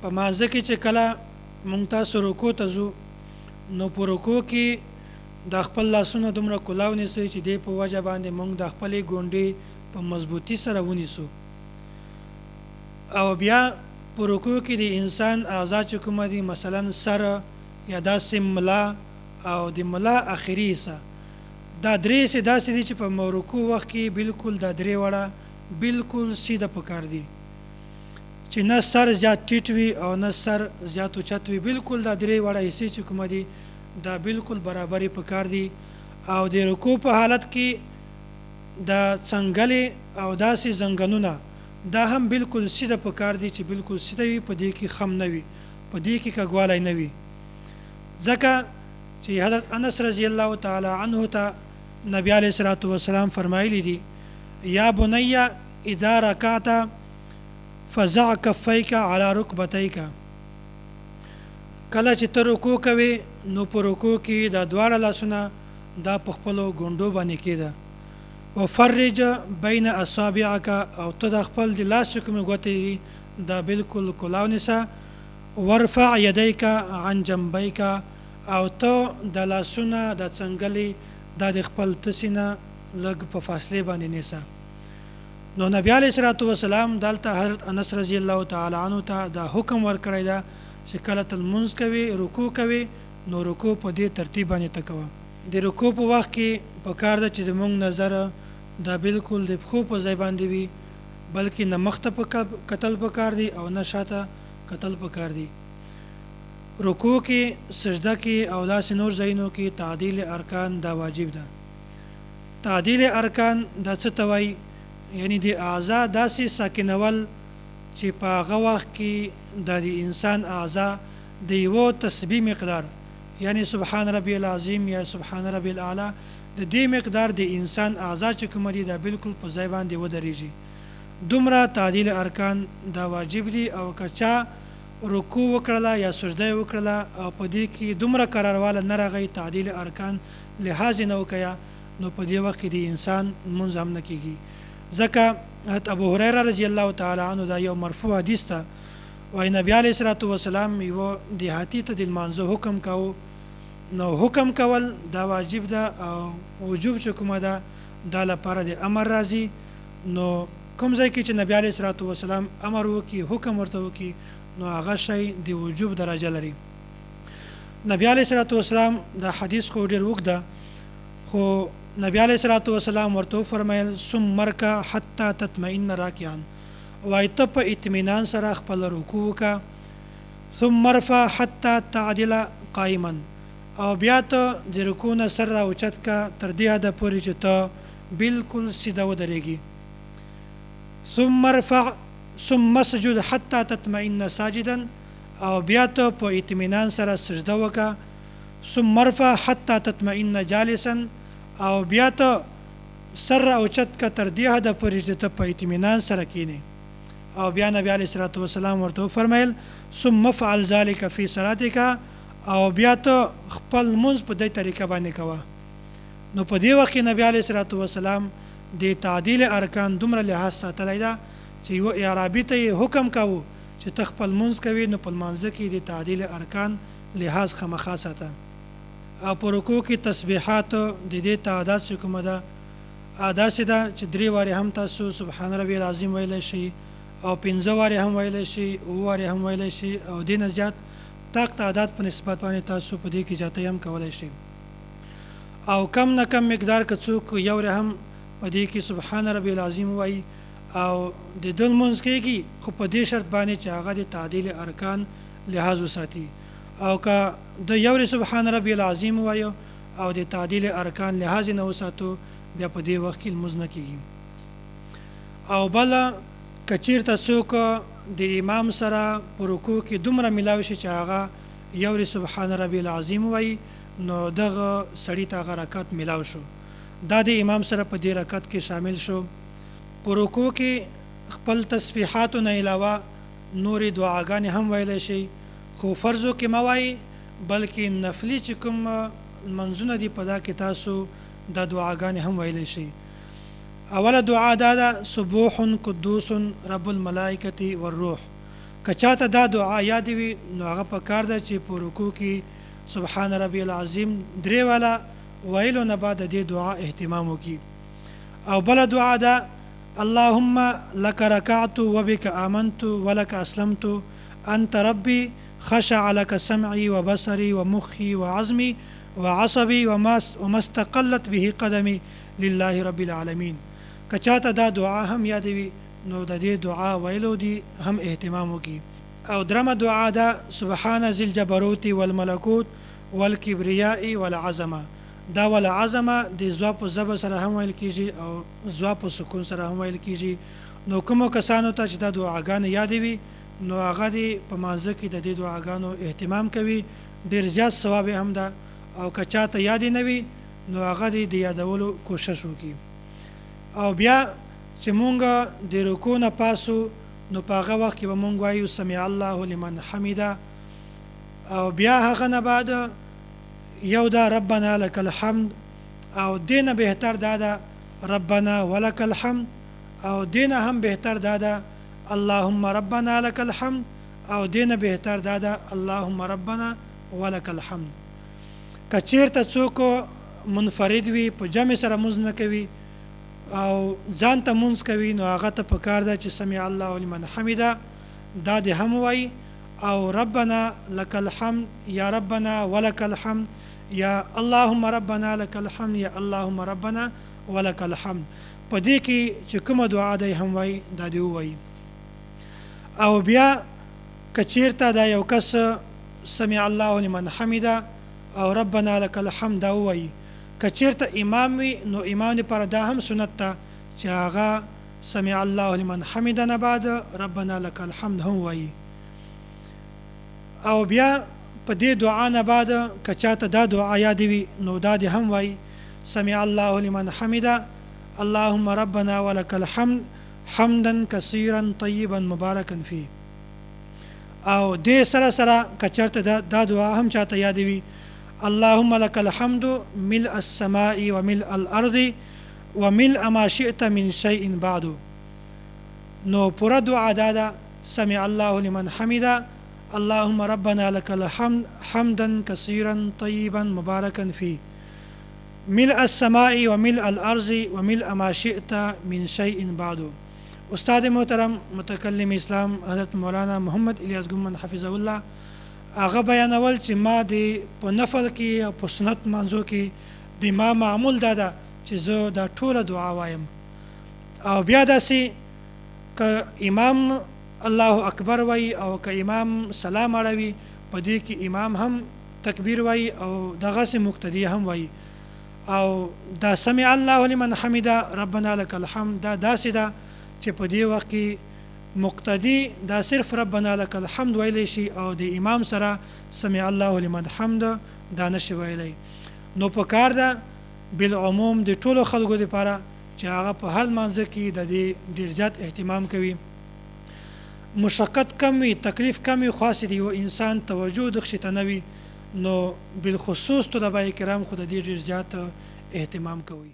په مازه کې چې کله مونږ تاسو رکوع ته ځو نو په رکوع کې د خپل لاسونه دومره کلاو نیسئ چې دی په وجه باندې مونږ د خپلې ګونډې په مضبوطي سره ونیسو او بیا په رکوع کې د انسان اعضا چې کومه دي مثلا سر یا داسې ملا او د ملا اخري حصه دا درې حصې داسې دي چې په رکوع وخت کې بالکل دا درې واړه بالکل سیده پکار دي چې نه سر زیات ټیټ وي او نه سر زیات اوچت وي بالکل دا درې واړه حصې چې کومه دي دا بالکل برابرې پکار دي او د رکوع په حالت کې د څنګلې او داسې زنګنونه دا هم بالکل سیده پکار دي چې بالکل سیده وي په دې کې خم نه وي په دې کې کږوالی نه وي ځکه چې حضرت انس رضی الله تعالی عنه ته نبی علیه الصلاة والسلام فرمایلی دي یا بنی اذا رکعت فزع کفیک علی رکبتیک کله چې ته رکوع کوې نو په رکوع کې دا دواړه لاسونه دا په خپلو ګونډو باندې کېده وفرج بین اصابعک او ته د خپل د لاس چې کومې ګوتې دي دا بالکل کلاو نیسه ورفع یدیک عن جنبیک او ته د لاسونه د څنګلې دا د خپل تسې نه لږ په فاصلې باندې نیسه نو نبی علیه الصلاة والسلام دلته حضرت انس رضی الله تعالی عنه ته دا حکم ورکړی ده چې کله ته لمونځ کوې رکوع کوې نو رکوع په دې ترتیب باندې ته کوه د رکوع په وخت کې پکار ده چې زموږ نظر دا بالکل د پښو په ځای باندې وي بلکې نه مخ ته کتل پکار دي او نه شاته کتل پکار دي رکوع کې سجده کې او داسې نور ځایونو کې تعدیل ارکان دا واجب ده تعدیل ارکان دا څه ته وایي یعنی د اعضا داسې ساکنول چې په هغه وخت کې د انسان اعضا د یوه تسبیح مقدار یعنی سبحان ربی العظیم یا سبحان ربی الاعلی د دې مقدار د انسان اعضا چې کوم دي دا بالکل په ځای باندې ودرېږي دومره تعدیل ارکان دا واجب دي او که چا رکوع وکړله یا سجده وکړله او په دې کې دومره قرارواله نه راغی تعدیل ارکان لحاظ نه وکړه نو په دې وخت کې د انسان لمونځ هم نه کېږي ځکه حضرت ابو هریره رضی الله تعالی عنه دا یو مرفوع حدیث ته وایي نبی علیه الصلاة والسلام یوه دیهاتي ته د لمانځه حکم کوو نو حکم کول دا واجب ده او وجوب چې کومه ده دا لپاره د امر راځي نو کوم ځای کې چې نبی علیه الصلاة والسلام امر وکړي حکم ورته وکړي نو هغه شی د وجوب درجه لري نبی علیه الصلاة والسلام دا حدیث خو ډېر اوږد ده خو نبی علیه الصلاة والسلام ورته وفرمیل ثم ارکع حتی تطمئن راکعا وایي ته په اطمینان سره خپل رکوع وکړه ثم ارفع حتی تعدل قائما او بیا ته د رکوع نه سر راوچت که تر دې حده پورې چې ته بالکل سیده ودرېږي ثم ارفع ثم اسجد حتی تطمئن ساجدا او بیا ته په اطمینان سره سجده وکړه ثم ارفع حتی تطمئن جالسا او بیا ته سر راوچت که تر دې حده پورې چې ته په اطمینان سره کښېنې او بیا نبی علیه الصلاة والسلام ورته وفرمیل ثم افعل ذلک فی صلاتک او بیا ته خپل لمونځ په دې طریقه باندې کوه نو په دې وخت کې نبی علیه الصلاة والسلام د تعدیل ارکان دومره لحاظ ساتلی ده چې یو اعرابي ته یې حکم کوو چې ته خپل لمونځ کوې نو په لمانځه کې د تعدیل ارکان لحاظ خامخا ساته او په رکوع کې تسبیحات د دې تعداد چې کومه ده داسې ده چې 3 وارې هم تاسو سبحان ربی العظیم ویلی شي او 15 وارې هم ویلی شي 7 وارې هم ویلی شي او دې نه زیات تاق تعداد په نسبت باندې تاسو په دې کې زیاتی هم کولی شي او کم نه کم مقدار که څوک یو هم په دې کې سبحان ربی العظیم وایي او د ده لمونځ کېږي خو په دې شرط باندې چې هغه د تعدیل ارکان لحاظ وساتي او که د یو سبحان ربی العظیم وایو او د تعدیل ارکان لحاظ نه وساتو بیا په دې وخت کې لمونځ نه کېږي او بله که چېرته څوک د امام سره په رکوع کې دومره میلاو شي چې هغه یو سبحان ربی العظیم وایي نو دغه سړي ته هغه رکعت میلاو شو دا د امام سره په دې رکعت کې شامل شو په رکوع کې خپل تسبیحاتو نه علاوه نورې دعاګانې هم ویلی شي خو فرضو کې مه وایي بلکې نفلي چې کوم منځونه دي په دا کې تاسو دا دعاګانې هم ویلی شي اوله دعا دا ده سبوح قدوس رب الملائکة والروح که چاته دا دعا یاد وي نو هغه پکار ده چې په رکوع کې سبحان ربي العظیم درې والا ویلو نه بعد د دې دعا اهتمام وکړي. او بل دعا ده اللهم لك ركعت وبك آمنت ولك أسلمت أنت ربي خشع لك سمعي وبصري ومخي وعظمي وعصبي وما استقلت به قدمي لله رب العالمين. که چاته دا دعا هم یاد وي نو د دې دعا ویلو دی هم اهتمام وکړي. او درمه دعا ده سبحان ذي الجبروت والملكوت والكبرياء والعظمه. دا والعظمه د ضا په زبر سره هم ویل کیږي او ضا په سکون سره هم ویل کیږي. نو کومو کسانو ته چې دا دعاګانې یاد وي نو هغه دی په مانځه کې د دې دعاګانو اهتمام کوي، ډېر زیات ثواب هم ده. او که چاته یاد نه وي نو هغه دی د یادولو کوشش وکړي. او بیا چې مونږ د رکوع نه پاسو نو په هغه وخت کې به مونږ وایو سمع الله لمن حمده. او بیا هغه نه بعد یو دا ربنا لك الحمد، او دینه بهتر دا ده ربنا ولك الحمد، او دینه هم بهتر دا ده اللهم ربنا لك الحمد، او دینه بهتر دا ده اللهم ربنا ولك الحمد. که چیرته څوک منفرد وي په جمع سره مونځ نه کوي او ځان ته مونځ کوي نو هغه ته پکار ده چې سمع الله لمن حمده دا دې هم وایي، او ربنا لك الحمد یا ربنا ولك الحمد یا اللهم ربنا لك الحمد یا اللهم ربنا ولك الحمد. په دې کې چې کومه دعا دی هم وایي دا دې ووایي. او بیا که چیرته دا یو کس سمع الله لمن حمده او ربنا لك الحمد دا ووایي، که چیرته امام وي نو امام لپاره دا هم سنت ده چې هغه سمع الله لمن حمده نه بعد ربنا لك الحمد هم وایي. او بیا په دې دعا نه بعد که چاته دا دعا یاد وي نو دا دې هم وایي سمع الله لمن حمده اللهم ربنا ولك الحمد حمدا كثيرا طيبا مباركا فيه. او دې سره سره که چېرته دا دعا هم چاته یاد وي اللهم لك الحمد ملء السماء وملء الأرض وملء ما شئت من شيء بعد. نو پورا دعا دا سمع الله لمن حمده اللهم ربنا لك الحمد حمدا كثيرا طيبا مباركا فيه ملء السماء وملء الأرض وملء ما شئت من شيء بعد. استاد محترم متکلم اسلام حضرت مولانا محمد الياس گھمن حفظہ الله هغه بیانول چې ما د په نفل کې او په سنت منځو کې د ما معمول ده چې زه دا ټوله دعا وایم. او بیا داسې که امام الله اکبر وای او که امام سلام اړوي په دې کې امام هم تکبیر وای او دغسې مقتدی هم وای. او دا سمع الله لمن حمده ربنا لك الحمد دا داسې ده چې په دې وخت کې مقتدی دا صرف ربنا لك الحمد ویلی شي او د امام سره سمع الله لمن حمده دا نشي ویلی. نو په کار ده بالعموم د ټولو خلکو لپاره چې هغه په هر لمانځه کې د دې ډېر زیات اهتمام کوي. مشقت کم وي، تکلیف کم وي، خاص دی یو انسان توجه دغه شي ته نه وي نو بالخصوص طلبه کرام خو د دې ډېر زیات اهتمام کوي.